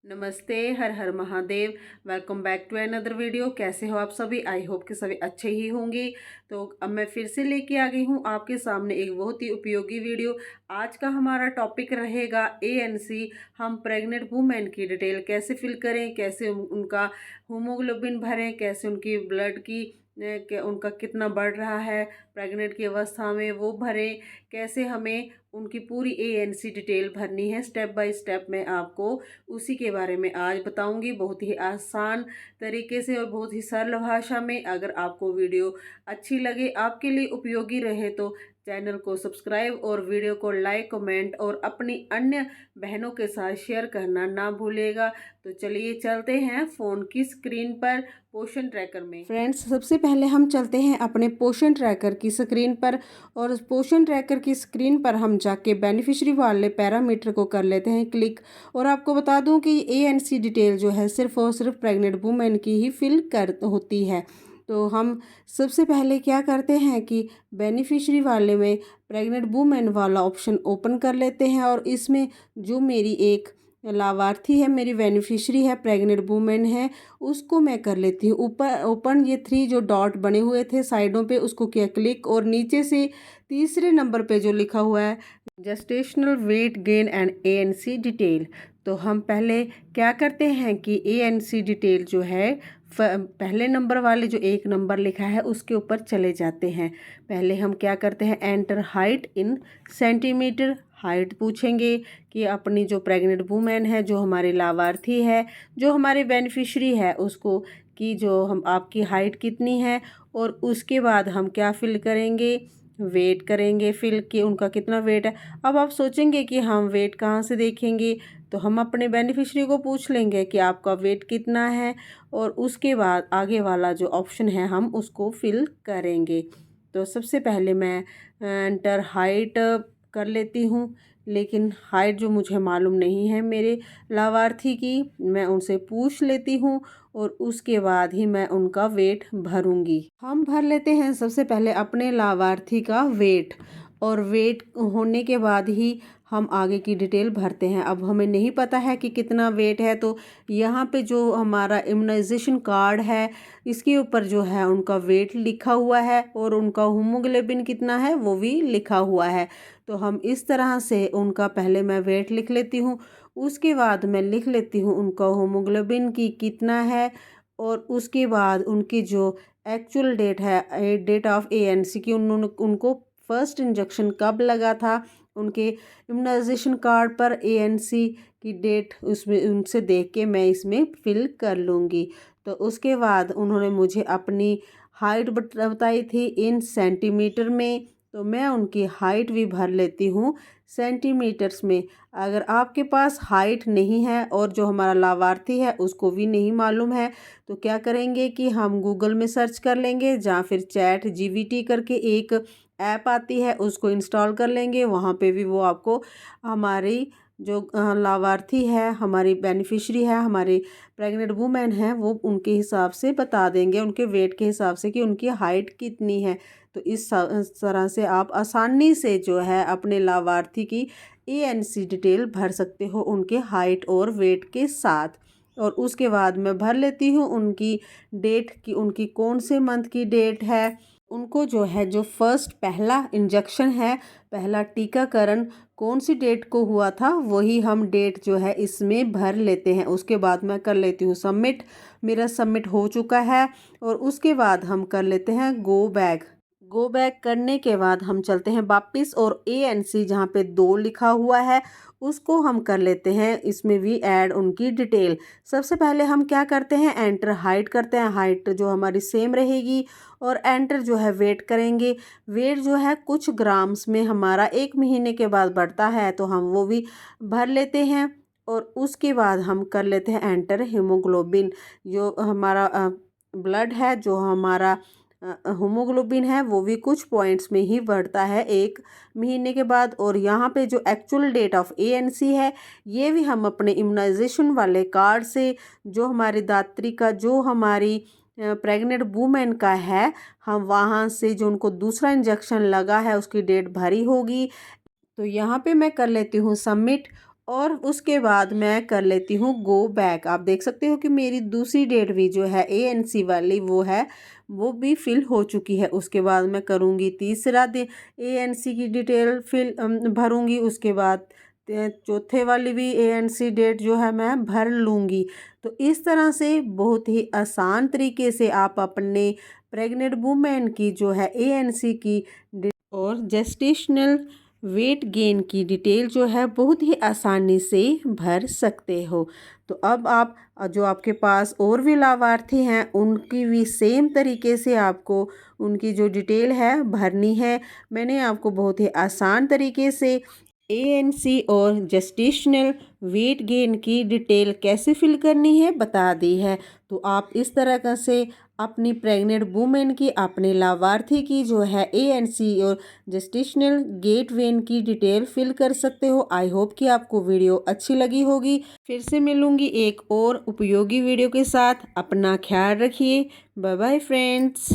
नमस्ते, हर हर Mahadev. Welcome back to another video. कैसे हो आप सभी? आई होप कि सभी अच्छे ही होंगे। तो अब मैं फिर से लेके आ गई हूँ आपके सामने एक बहुत ही उपयोगी वीडियो। आज का हमारा टॉपिक रहेगा एएनसी। हम प्रेग्नेंट वुमेन की डिटेल कैसे फिल करें, कैसे उनका हीमोग्लोबिन भरें, कैसे उनकी ब्लड की उनका कितना बढ़ रहा है प्रेग्नेंट की अवस्था में वो भरें, कैसे हमें उनकी पूरी एएनसी डिटेल भरनी है। स्टेप बाय स्टेप मैं आपको उसी के बारे में आज बताऊंगी, बहुत ही आसान तरीके से और बहुत ही सरल भाषा में। अगर आपको वीडियो अच्छी लगे, आपके लिए उपयोगी रहे, तो चैनल को सब्सक्राइब और वीडियो को लाइक, कमेंट और अपनी अन्य बहनों के साथ शेयर करना ना भूलिएगा। तो चलिए चलते हैं फ़ोन की स्क्रीन पर पोषण ट्रैकर में। फ्रेंड्स, सबसे पहले हम चलते हैं अपने पोषण ट्रैकर की स्क्रीन पर, और उस पोषण ट्रैकर की स्क्रीन पर हम जाके बेनिफिशियरी वाले पैरामीटर को कर लेते हैं क्लिक। और आपको बता दूं कि एएनसी डिटेल जो है सिर्फ और सिर्फ प्रेग्नेंट वुमेन की ही फिल कर होती है। तो हम सबसे पहले क्या करते हैं कि बेनिफिशियरी वाले में प्रेग्नेंट वुमेन वाला ऑप्शन ओपन कर लेते हैं, और इसमें जो मेरी एक लाभार्थी है, मेरी बेनिफिशियरी है, प्रेग्नेंट वुमेन है, उसको मैं कर लेती हूँ ऊपर ओपन। ये 3 जो डॉट बने हुए थे साइडों पे, उसको किया क्लिक, और नीचे से तीसरे नंबर पे जो लिखा हुआ है gestational weight gain and ANC detail. तो हम पहले क्या करते हैं कि एएनसी डिटेल जो है पहले नंबर वाले जो 1 नंबर लिखा है उसके ऊपर चले जाते हैं। पहले हम क्या करते हैं, enter height in centimetre. Height पूछेंगे कि अपनी जो प्रेग्नेंट वुमेन है, जो हमारे लाभार्थी है, जो हमारे बेनिफिशियरी है, उसको कि जो हम आपकी हाइट कितनी है। और उसके बाद हम क्या फिल करेंगे, वेट करेंगे फिल कि उनका कितना वेट है। अब आप सोचेंगे कि हम वेट कहाँ से देखेंगे, तो हम अपने बेनिफिशियरी को पूछ लेंगे कि आपका वेट कितना है, और उसके बाद आगे वाला जो ऑप्शन है हम उसको फिल करेंगे। तो सबसे पहले मैं एंटर हाइट कर लेती हूँ, लेकिन हाइट जो मुझे मालूम नहीं है मेरे लाभार्थी की, मैं उनसे पूछ लेती हूँ, और उसके बाद ही मैं उनका वेट भरूंगी। हम भर लेते हैं सबसे पहले अपने लाभार्थी का वेट, और वेट होने के बाद ही हम आगे की डिटेल भरते हैं। अब हमें नहीं पता है कि कितना वेट है, तो यहाँ पे जो हमारा इम्यूनाइजेशन कार्ड है, इसके ऊपर जो है उनका वेट लिखा हुआ है, और उनका हीमोग्लोबिन कितना है वो भी लिखा हुआ है। तो हम इस तरह से उनका पहले मैं वेट लिख लेती हूँ, उसके बाद मैं लिख लेती हूँ उनका हीमोग्लोबिन की कितना है, और उसके बाद उनकी जो एक्चुअल डेट है, डेट ऑफ एएनसी की, उन्होंने उनको फर्स्ट इंजेक्शन कब लगा था, उनके इम्यूनाइजेशन कार्ड पर एएनसी की डेट उसमें उनसे देख के मैं इसमें फिल कर लूँगी। तो उसके बाद उन्होंने मुझे अपनी हाइट बताई थी इन सेंटीमीटर में, तो मैं उनकी हाइट भी भर लेती हूँ सेंटीमीटर्स में। अगर आपके पास हाइट नहीं है और जो हमारा लाभार्थी है उसको भी नहीं मालूम है, तो क्या करेंगे कि हम गूगल में सर्च कर लेंगे, या फिर चैट जीपीटी करके एक ऐप आती है उसको इंस्टॉल कर लेंगे। वहाँ पे भी वो आपको हमारी जो लाभार्थी है, हमारी बेनिफिशियरी है, हमारी प्रेग्नेंट वुमेन है, वो उनके हिसाब से बता देंगे, उनके वेट के हिसाब से कि उनकी हाइट कितनी है। तो इस तरह से आप आसानी से जो है अपने लाभार्थी की एएनसी डिटेल भर सकते हो उनके हाइट और वेट के साथ। और उसके बाद मैं भर लेती हूँ उनकी डेट की, उनकी कौन से मंथ की डेट है, उनको जो है जो फर्स्ट पहला इंजेक्शन है, पहला टीकाकरण कौन सी डेट को हुआ था, वही हम डेट जो है इसमें भर लेते हैं। उसके बाद मैं कर लेती हूँ सबमिट। मेरा सबमिट हो चुका है, और उसके बाद हम कर लेते हैं गो बैक। गो बैक करने के बाद हम चलते हैं वापस, और एएनसी जहाँ पे 2 लिखा हुआ है उसको हम कर लेते हैं इसमें भी ऐड उनकी डिटेल। सबसे पहले हम क्या करते हैं, एंटर हाइट करते हैं, हाइट जो हमारी सेम रहेगी, और एंटर जो है वेट करेंगे। वेट जो है कुछ ग्राम्स में हमारा 1 महीने के बाद बढ़ता है, तो हम वो भी भर लेते हैं। और उसके बाद हम कर लेते हैं एंटर हीमोग्लोबिन, जो हमारा ब्लड है, जो हमारा हीमोग्लोबिन है, वो भी कुछ पॉइंट्स में ही बढ़ता है 1 महीने के बाद। और यहाँ पे जो एक्चुअल डेट ऑफ एएनसी है, ये भी हम अपने इम्यूनाइजेशन वाले कार्ड से, जो हमारी दात्री का, जो हमारी प्रेग्नेंट वुमेन का है, हम वहाँ से जो उनको दूसरा इंजेक्शन लगा है उसकी डेट भरी होगी। तो यहाँ पे मैं कर लेती हूँ सबमिट, और उसके बाद मैं कर लेती हूँ गो बैक। आप देख सकते हो कि मेरी दूसरी डेट भी जो है ANC वाली वो भी फिल हो चुकी है। उसके बाद मैं करूँगी तीसरा दिन ANC की डिटेल फिल भरूँगी। उसके बाद चौथे वाली भी ANC डेट जो है मैं भर लूँगी। तो इस तरह से बहुत ही आसान तरीके से आप अपने प्रेग्नेंट वुमेन की जो है ANC की और जेस्टेशनल वेट गेन की डिटेल जो है बहुत ही आसानी से भर सकते हो। तो अब आप जो आपके पास और भी लाभार्थी हैं उनकी भी सेम तरीके से आपको उनकी जो डिटेल है भरनी है। मैंने आपको बहुत ही आसान तरीके से ANC और जेस्टेशनल वेट गेन की डिटेल कैसे फिल करनी है बता दी है। तो आप इस तरह का से अपनी प्रेग्नेंट वुमेन की अपने लाभार्थी की जो है ANC और जेस्टेशनल गेट वेन की डिटेल फिल कर सकते हो। आई होप कि आपको वीडियो अच्छी लगी होगी। फिर से मिलूंगी एक और उपयोगी वीडियो के साथ। अपना ख्याल रखिए। Bye bye friends.